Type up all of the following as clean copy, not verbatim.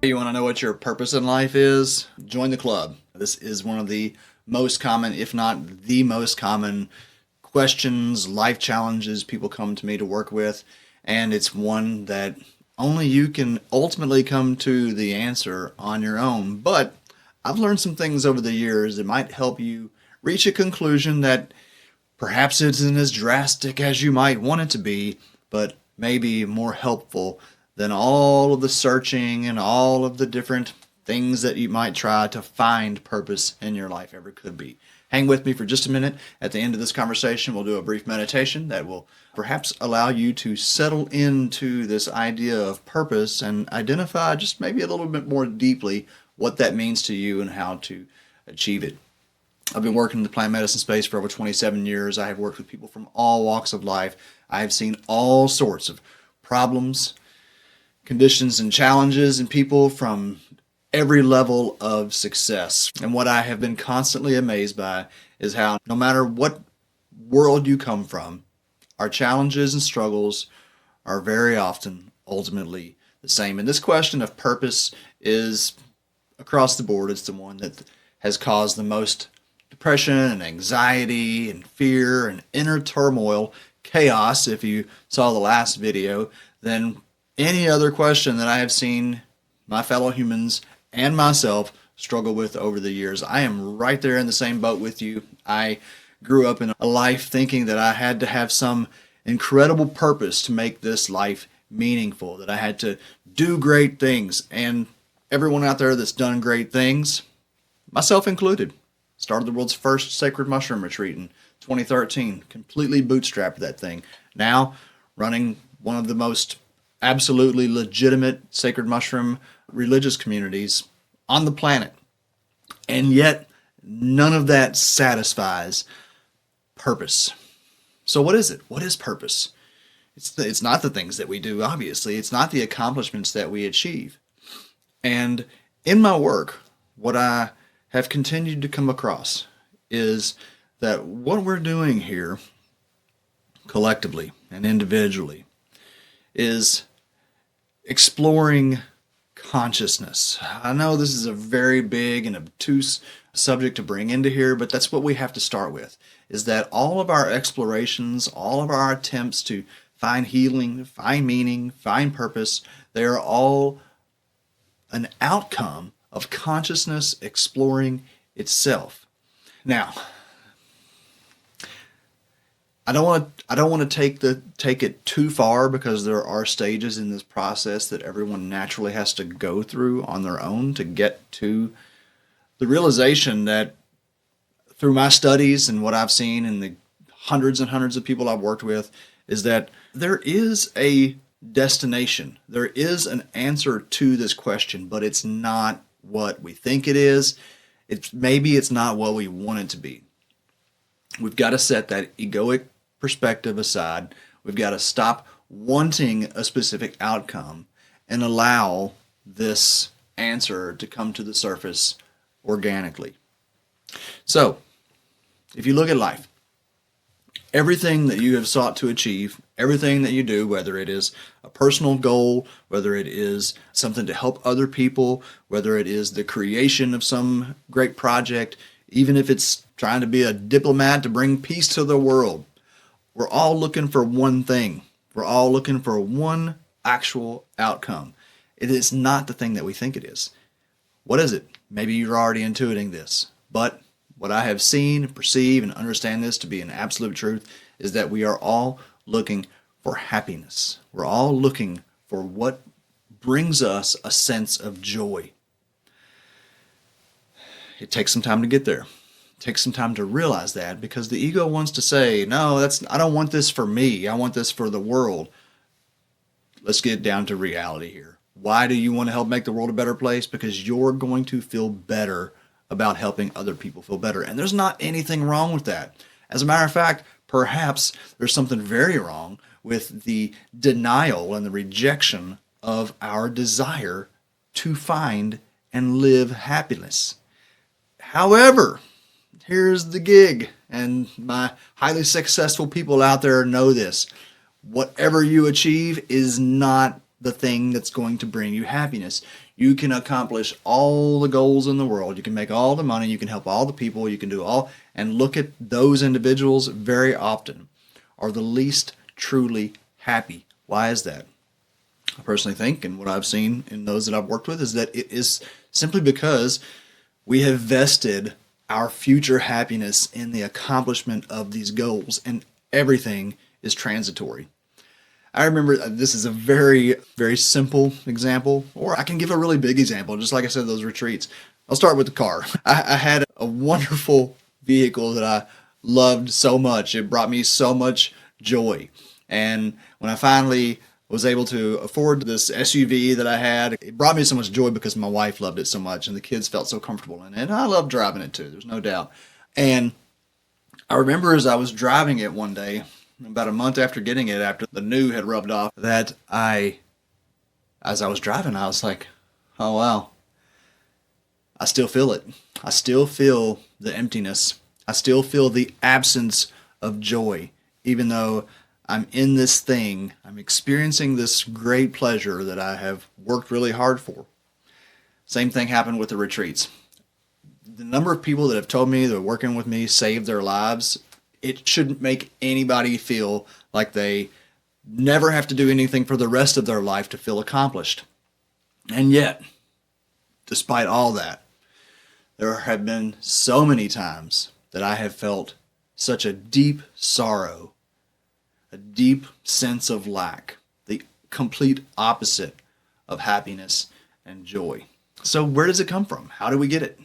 You want to know what your purpose in life is? Join the club. This is one of the most common, if not the most common, questions, life challenges people come to me to work with. And it's one that only you can ultimately come to the answer on your own. But I've learned some things over the years that might help you reach a conclusion that perhaps isn't as drastic as you might want it to be, but maybe more helpful than all of the searching and all of the different things that you might try to find purpose in your life ever could be. Hang with me for just a minute. At the end of this conversation, we'll do a brief meditation that will perhaps allow you to settle into this idea of purpose and identify just maybe a little bit more deeply what that means to you and how to achieve it. I've been working in the plant medicine space for over 27 years. I have worked with people from all walks of life. I have seen all sorts of problems, conditions, and challenges in people from every level of success. And what I have been constantly amazed by is how no matter what world you come from, our challenges and struggles are very often ultimately the same. And this question of purpose is across the board. It's the one that has caused the most depression and anxiety and fear and inner turmoil, chaos, if you saw the last video, than any other question that I have seen my fellow humans and myself struggle with over the years. I am right there in the same boat with you. I grew up in a life thinking that I had to have some incredible purpose to make this life meaningful, that I had to do great things. And everyone out there that's done great things, myself included, started the world's first sacred mushroom retreat in 2013, completely bootstrapped that thing. Now running one of the most absolutely legitimate sacred mushroom religious communities on the planet. And yet, none of that satisfies purpose. So what is it? What is purpose? It's not the things that we do, obviously. It's not the accomplishments that we achieve. And in my work, what I have continued to come across is that what we're doing here, collectively and individually, is exploring consciousness. I know this is a very big and obtuse subject to bring into here, but that's what we have to start with, is that all of our explorations, all of our attempts to find healing, find meaning, find purpose, they are all an outcome of consciousness exploring itself. Now, I don't want to take it too far, because there are stages in this process that everyone naturally has to go through on their own to get to the realization that, through my studies and what I've seen and the hundreds and hundreds of people I've worked with, is that there is a destination. There is an answer to this question, but it's not what we think it is. Maybe it's not what we want it to be. We've got to set that egoic perspective aside. We've got to stop wanting a specific outcome and allow this answer to come to the surface organically. So, if you look at life, everything that you have sought to achieve, everything that you do, whether it is a personal goal, whether it is something to help other people, whether it is the creation of some great project, even if it's trying to be a diplomat to bring peace to the world, we're all looking for one thing. We're all looking for one actual outcome. It is not the thing that we think it is. What is it? Maybe you're already intuiting this, but what I have seen, perceive, and understand this to be an absolute truth is that we are all looking for happiness. We're all looking for what brings us a sense of joy. It takes some time to get there. It takes some time to realize that, because the ego wants to say, no, I don't want this for me. I want this for the world. Let's get down to reality here. Why do you want to help make the world a better place? Because you're going to feel better about helping other people feel better. And there's not anything wrong with that. As a matter of fact, perhaps there's something very wrong with the denial and the rejection of our desire to find and live happiness. However, here's the gig, and my highly successful people out there know this. Whatever you achieve is not the thing that's going to bring you happiness. You can accomplish all the goals in the world. You can make all the money. You can help all the people. You can do all. And look at those individuals very often are the least truly happy. Why is that? I personally think, and what I've seen in those that I've worked with, is that it is simply because we have vested our future happiness in the accomplishment of these goals, and everything is transitory. I remember, this is a very, very simple example, or I can give a really big example, just like I said, those retreats. I'll start with the car. I had a wonderful vehicle that I loved so much. It brought me so much joy. And when I finally was able to afford this SUV that I had, it brought me so much joy because my wife loved it so much and the kids felt so comfortable in it. And I loved driving it too, there's no doubt. And I remember as I was driving it one day, about a month after getting it, after the new had rubbed off, that as I was driving, I was like, oh wow, I still feel it. I still feel the emptiness. I still feel the absence of joy, even though I'm in this thing, I'm experiencing this great pleasure that I have worked really hard for. Same thing happened with the retreats. The number of people that have told me that working with me saved their lives, it shouldn't make anybody feel like they never have to do anything for the rest of their life to feel accomplished. And yet, despite all that, there have been so many times that I have felt such a deep sorrow, a deep sense of lack, the complete opposite of happiness and joy. So where does it come from? How do we get it?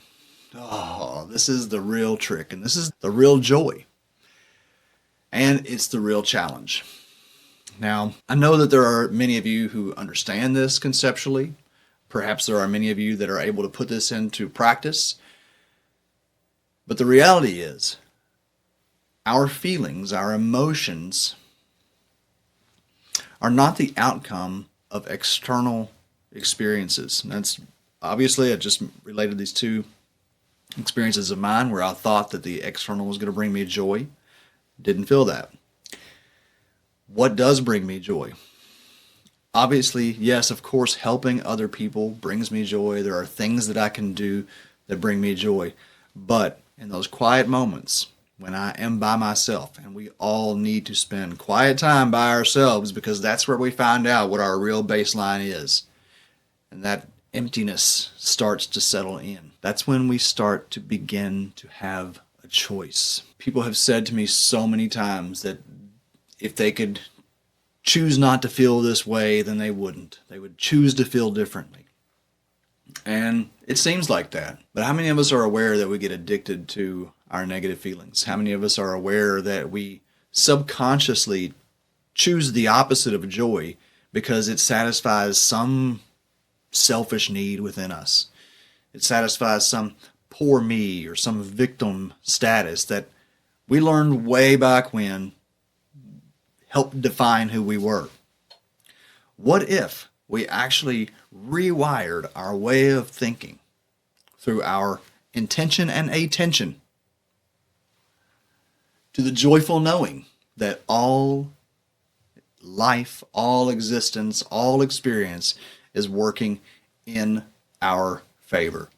Oh, this is the real trick, and this is the real joy. And it's the real challenge. Now, I know that there are many of you who understand this conceptually. Perhaps there are many of you that are able to put this into practice. But the reality is, our feelings, our emotions, are not the outcome of external experiences. And that's obviously, I just related these two experiences of mine where I thought that the external was going to bring me joy. Didn't feel that. What does bring me joy? Obviously, yes, of course, helping other people brings me joy. There are things that I can do that bring me joy. But in those quiet moments, when I am by myself, and we all need to spend quiet time by ourselves because that's where we find out what our real baseline is. And that emptiness starts to settle in. That's when we start to begin to have a choice. People have said to me so many times that if they could choose not to feel this way, then they wouldn't. They would choose to feel differently. And it seems like that. But how many of us are aware that we get addicted to our negative feelings? How many of us are aware that we subconsciously choose the opposite of joy because it satisfies some selfish need within us? It satisfies some poor me or some victim status that we learned way back when helped define who we were. What if we actually rewired our way of thinking through our intention and attention to the joyful knowing that all life, all existence, all experience is working in our favor?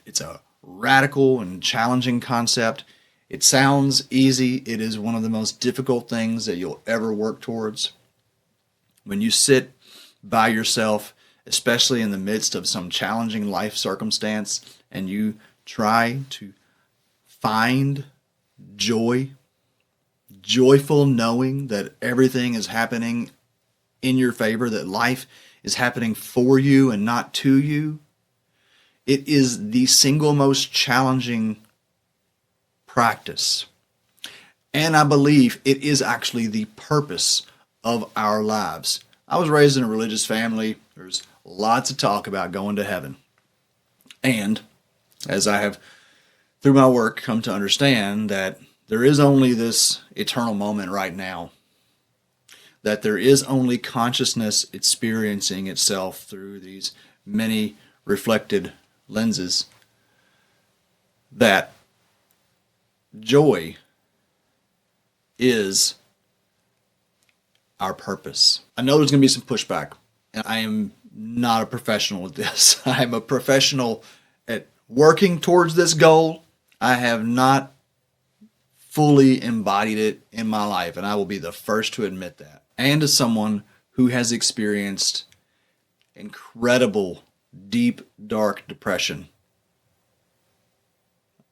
It's a radical and challenging concept. It sounds easy. It is one of the most difficult things that you'll ever work towards. When you sit by yourself, especially in the midst of some challenging life circumstance, and you try to find joy, joyful knowing that everything is happening in your favor, that life is happening for you and not to you, it is the single most challenging practice. And I believe it is actually the purpose of our lives. I was raised in a religious family. There's lots of talk about going to heaven. And as I have, through my work, come to understand that there is only this eternal moment right now. That there is only consciousness experiencing itself through these many reflected lenses. That joy is our purpose. I know there's going to be some pushback, and I am not a professional at this. I'm a professional at working towards this goal. I have not fully embodied it in my life, and I will be the first to admit that. And as someone who has experienced incredible, deep, dark depression,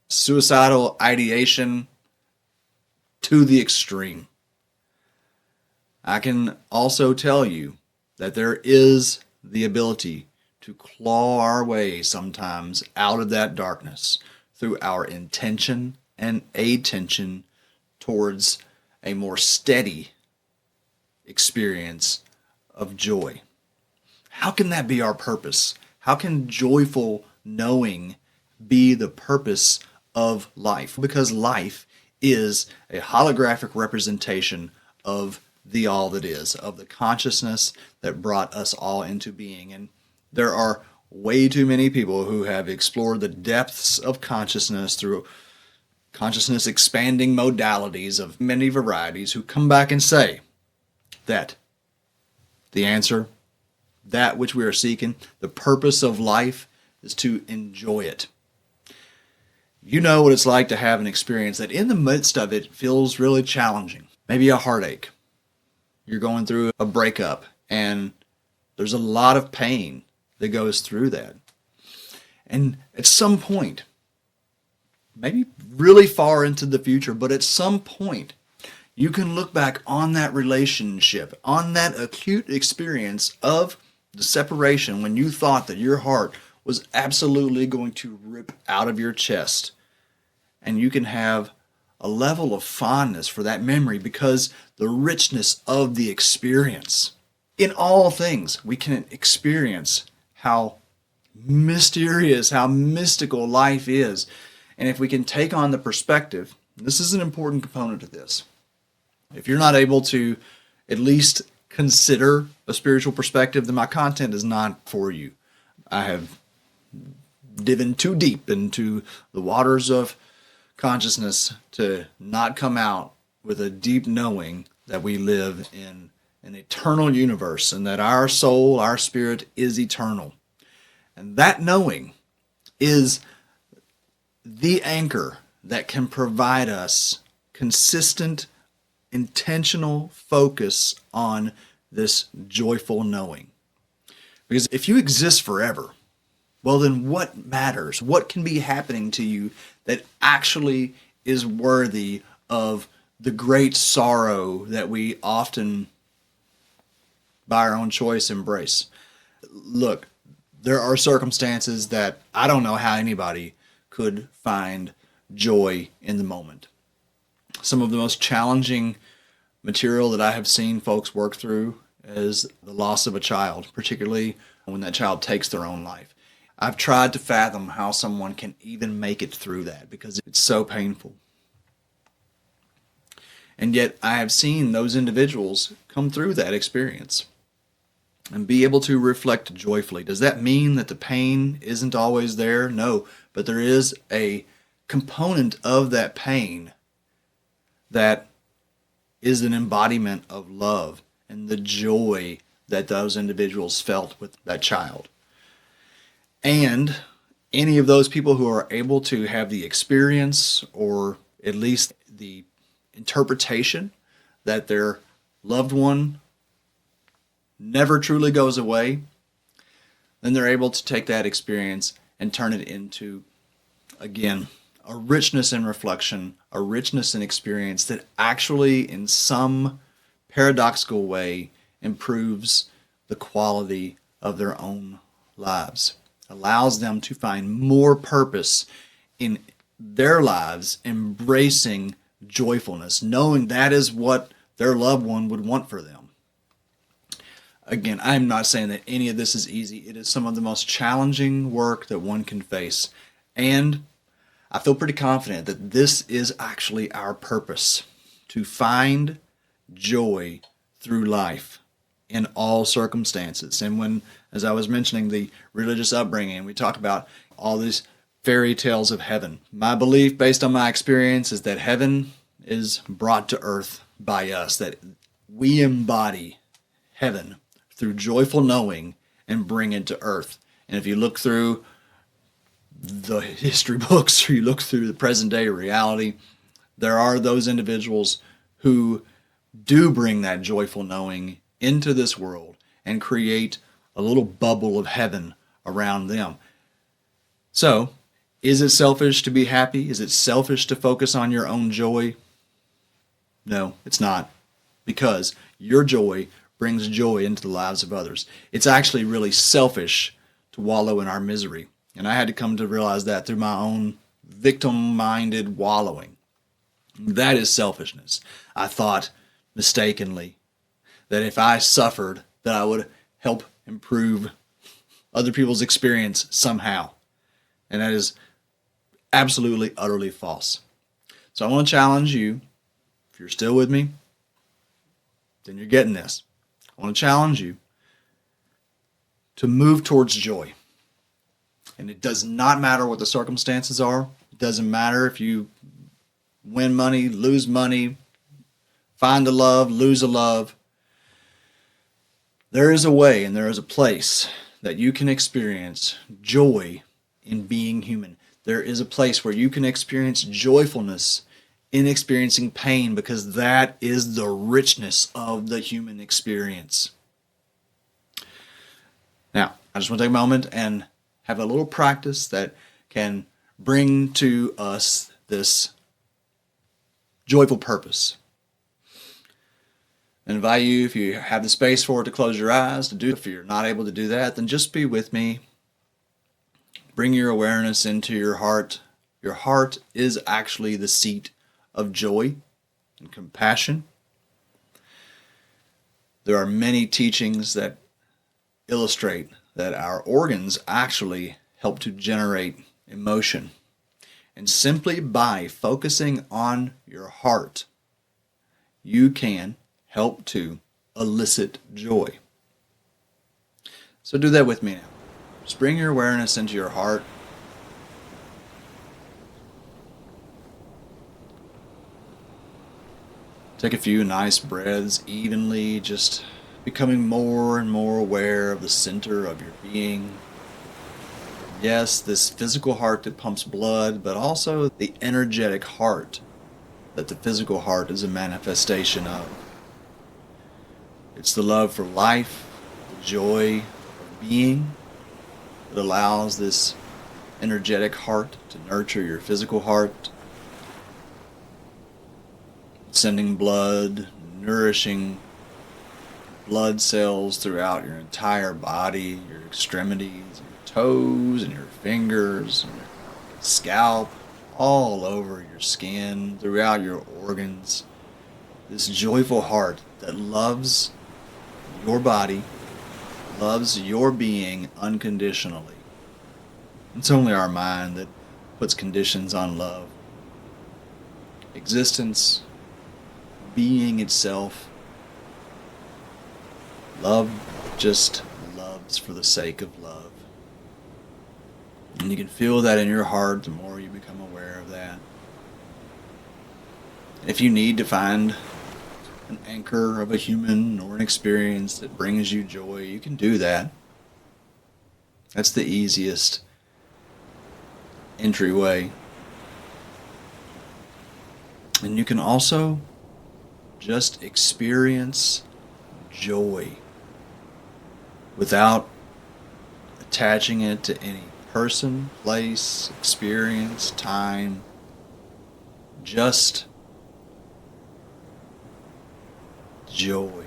suicidal ideation to the extreme, I can also tell you that there is the ability to claw our way sometimes out of that darkness through our intention and attention towards a more steady experience of joy. How can that be our purpose? How can joyful knowing be the purpose of life? Because life is a holographic representation of the all that is, of the consciousness that brought us all into being. And there are way too many people who have explored the depths of consciousness through consciousness expanding modalities of many varieties who come back and say that the answer, that which we are seeking, the purpose of life is to enjoy it. You know what it's like to have an experience that in the midst of it feels really challenging. Maybe a heartache. You're going through a breakup and there's a lot of pain that goes through that. And at some point, maybe really far into the future, but at some point, you can look back on that relationship, on that acute experience of the separation when you thought that your heart was absolutely going to rip out of your chest. And you can have a level of fondness for that memory because the richness of the experience. In all things, we can experience how mysterious, how mystical life is. And if we can take on the perspective, this is an important component of this. If you're not able to at least consider a spiritual perspective, then my content is not for you. I have dived too deep into the waters of consciousness to not come out with a deep knowing that we live in an eternal universe and that our soul, our spirit is eternal. And that knowing is the anchor that can provide us consistent, intentional focus on this joyful knowing. Because if you exist forever, well then what matters? What can be happening to you that actually is worthy of the great sorrow that we often, by our own choice, embrace? Look, there are circumstances that I don't know how anybody could find joy in the moment. Some of the most challenging material that I have seen folks work through is the loss of a child, particularly when that child takes their own life. I've tried to fathom how someone can even make it through that because it's so painful. And yet I have seen those individuals come through that experience and be able to reflect joyfully. Does that mean that the pain isn't always there? No, but there is a component of that pain that is an embodiment of love and the joy that those individuals felt with that child. And any of those people who are able to have the experience or at least the interpretation that their loved one never truly goes away, then they're able to take that experience and turn it into, again, a richness in reflection, a richness in experience that actually, in some paradoxical way, improves the quality of their own lives, allows them to find more purpose in their lives, embracing joyfulness, knowing that is what their loved one would want for them. Again, I'm not saying that any of this is easy. It is some of the most challenging work that one can face. And I feel pretty confident that this is actually our purpose, to find joy through life in all circumstances. And when, as I was mentioning, the religious upbringing, we talk about all these fairy tales of heaven. My belief, based on my experience, is that heaven is brought to earth by us, that we embody heaven through joyful knowing and bring it to earth. And if you look through the history books or you look through the present day reality, there are those individuals who do bring that joyful knowing into this world and create a little bubble of heaven around them. So, is it selfish to be happy? Is it selfish to focus on your own joy? No, it's not. Because your joy brings joy into the lives of others. It's actually really selfish to wallow in our misery. And I had to come to realize that through my own victim-minded wallowing. That is selfishness. I thought mistakenly that if I suffered, that I would help improve other people's experience somehow. And that is absolutely, utterly false. So I want to challenge you, if you're still with me, then you're getting this. I want to challenge you to move towards joy. And it does not matter what the circumstances are. It doesn't matter if you win money, lose money, find a love, lose a love. There is a way and there is a place that you can experience joy in being human. There is a place where you can experience joyfulness in experiencing pain, because that is the richness of the human experience. Now, I just want to take a moment and have a little practice that can bring to us this joyful purpose. I invite you, if you have the space for it, to close your eyes, to do it. If you're not able to do that, then just be with me. Bring your awareness into your heart. Your heart is actually the seat of joy and compassion. There are many teachings that illustrate that our organs actually help to generate emotion. And simply by focusing on your heart, you can help to elicit joy. So do that with me now. Just bring your awareness into your heart. Take a few nice breaths evenly, just becoming more and more aware of the center of your being. Yes, this physical heart that pumps blood, but also the energetic heart that the physical heart is a manifestation of. It's the love for life, the joy of being that allows this energetic heart to nurture your physical heart, sending blood, nourishing blood cells throughout your entire body, your extremities, your toes, and your fingers, and your scalp, all over your skin, throughout your organs. This joyful heart that loves your body, loves your being unconditionally. It's only our mind that puts conditions on love. Existence, being itself, love just loves for the sake of love. And you can feel that in your heart the more you become aware of that. If you need to find an anchor of a human or an experience that brings you joy, you can do that. That's the easiest entryway. And you can also just experience joy without attaching it to any person, place, experience, time. Just joy.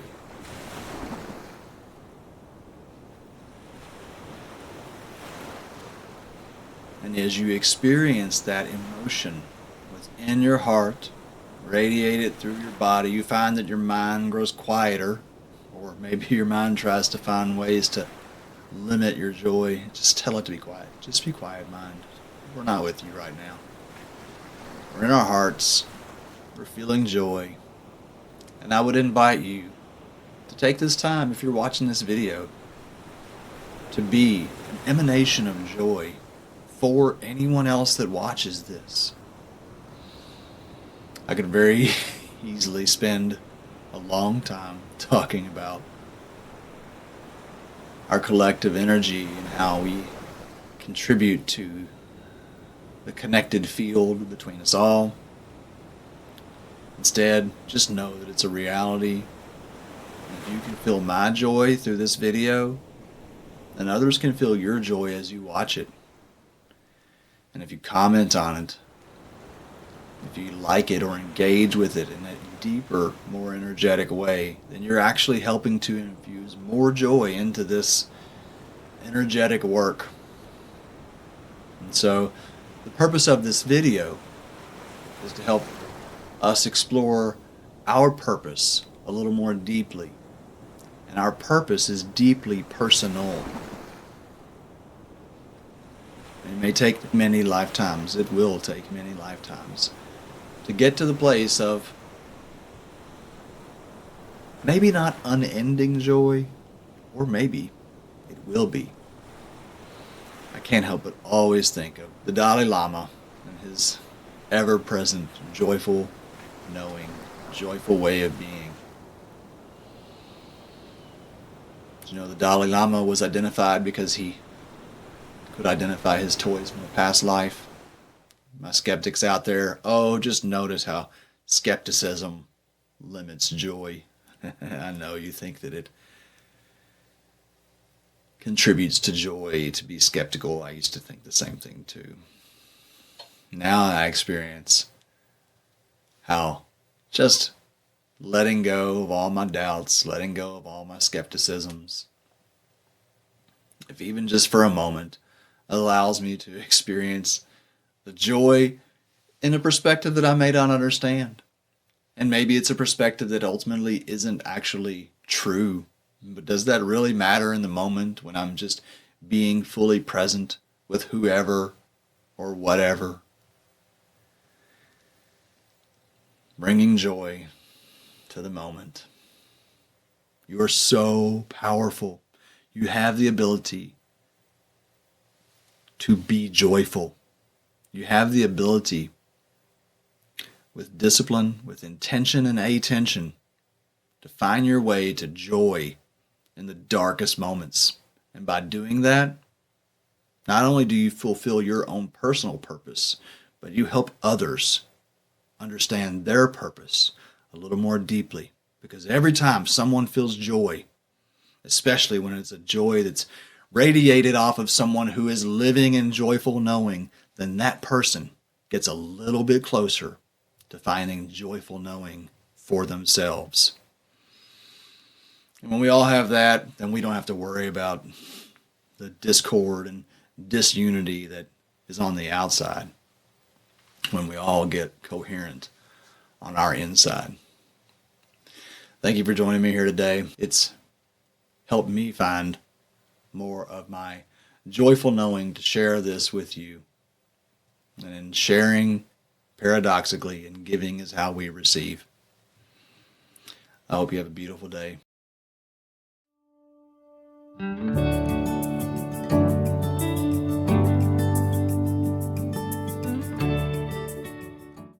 And as you experience that emotion within your heart, radiate it through your body, you find that your mind grows quieter, or maybe your mind tries to find ways to limit your joy. Just tell it to be quiet. Just be quiet, mind. We're not with you right now. We're in our hearts. We're feeling joy. And I would invite you to take this time, if you're watching this video, to be an emanation of joy for anyone else that watches this. I could very easily spend a long time talking about our collective energy and how we contribute to the connected field between us all. Instead, just know that it's a reality. If you can feel my joy through this video, then others can feel your joy as you watch it. And if you comment on it, if you like it or engage with it in a deeper, more energetic way, then you're actually helping to infuse more joy into this energetic work. And so the purpose of this video is to help us explore our purpose a little more deeply. And our purpose is deeply personal. It may take many lifetimes. It will take many lifetimes to get to the place of maybe not unending joy, or maybe it will be. I can't help but always think of the Dalai Lama and his ever-present, joyful knowing, joyful way of being. You know, the Dalai Lama was identified because he could identify his toys from a past life. My skeptics out there, just notice how skepticism limits joy. I know you think that it contributes to joy to be skeptical. I used to think the same thing too. Now I experience how just letting go of all my doubts, letting go of all my skepticisms, if even just for a moment, allows me to experience the joy in a perspective that I may not understand. And maybe it's a perspective that ultimately isn't actually true. But does that really matter in the moment when I'm just being fully present with whoever or whatever? Bringing joy to the moment. You are so powerful. You have the ability to be joyful. You have the ability, with discipline, with intention and attention, to find your way to joy in the darkest moments. And by doing that, not only do you fulfill your own personal purpose, but you help others understand their purpose a little more deeply. Because every time someone feels joy, especially when it's a joy that's radiated off of someone who is living in joyful knowing, then that person gets a little bit closer to finding joyful knowing for themselves. And when we all have that, then we don't have to worry about the discord and disunity that is on the outside when we all get coherent on our inside. Thank you for joining me here today. It's helped me find more of my joyful knowing to share this with you. And in sharing, paradoxically, and giving is how we receive. I hope you have a beautiful day.